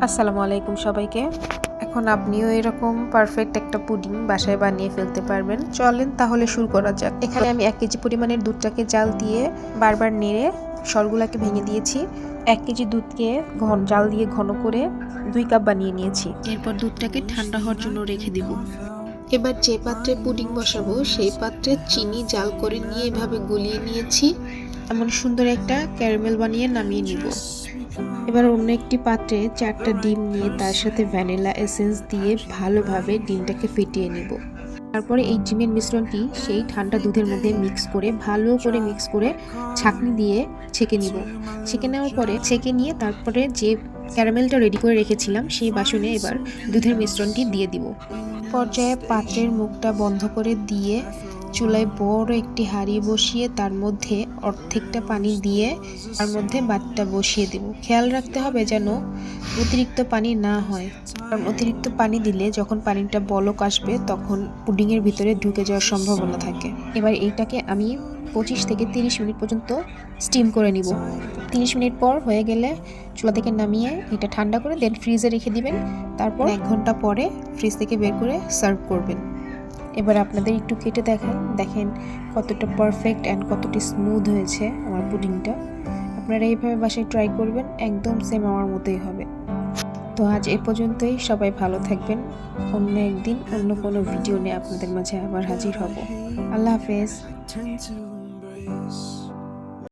আসসালামু আলাইকুম সবাইকে। এখন আপনিও এরকম পারফেক্ট একটা পুডিং বাসায় বানিয়ে ফেলতে পারবেন। চলেন তাহলে শুরু করা যাক। এখানে আমি 1 কেজি পরিমাণের দুধটাকে জাল দিয়ে বারবার নেড়ে সরগুলাকে ভেঙে দিয়েছি। 1 কেজি দুধকে জাল দিয়ে ঘন করে 2 কাপ বানিয়ে নিয়েছি। এরপর দুধটাকে ঠান্ডা হওয়ার জন্য রেখে দিব। এবার যে পাত্রে পুডিং বসাবো সেই পাত্রে চিনি জাল করে নিয়ে এভাবে গলিয়ে নিয়েছি। এমন সুন্দর একটা ক্যারামেল বানিয়ে নামিয়ে নিব। এবার অন্য একটি পাত্রে 4টা ডিম নিয়ে তার সাথে ভ্যানিলা এসেন্স দিয়ে ভালোভাবে ডিমটাকে ফেটিয়ে নিব। তারপরে এই ডিমের মিশ্রণটি সেই ঠান্ডা দুধের মধ্যে ভালো করে মিক্স করে ছাঁকনি দিয়ে ছেঁকে নিব। ছেঁকে নেওয়ার পরে তারপরে যে ক্যারামেলটা রেডি করে রেখেছিলাম সেই বাসনে এবার দুধের মিশ্রণটি দিয়ে দিব। পর্যায়ে পাত্রের মুখটা বন্ধ করে দিয়ে চুলায় বড় একটি হাঁড়ি বসিয়ে তার মধ্যে অর্ধেকটা পানি দিয়ে তার মধ্যে বাটিটা বসিয়ে দেব। খেয়াল রাখতে হবে যেন অতিরিক্ত পানি না হয়, কারণ অতিরিক্ত পানি দিলে যখন পানিটা বলক আসবে তখন পুডিংয়ের ভিতরে ঢুকে যাওয়ার সম্ভাবনা থাকে। এবার এইটাকে আমি 25 থেকে 30 মিনিট পর্যন্ত স্টিম করে নিব। 30 মিনিট পর হয়ে গেলে চুলা থেকে নামিয়ে এটা ঠান্ডা করে দেন ফ্রিজে রেখে দিবেন। তারপর 1 ঘন্টা পরে ফ্রিজ থেকে বের করে সার্ভ করবেন। এবার আপনাদের একটু কেটে দেখেন কতটা পারফেক্ট অ্যান্ড কতটা স্মুথ হয়েছে আমার পুডিংটা। আপনারা এইভাবে বাসায় ট্রাই করবেন, একদম সেম আমার মতোই হবে। তো আজ এ পর্যন্তই, সবাই ভালো থাকবেন। অন্য একদিন অন্য কোনো ভিডিও নিয়ে আপনাদের মাঝে আবার হাজির হব। আল্লাহ হাফেজ।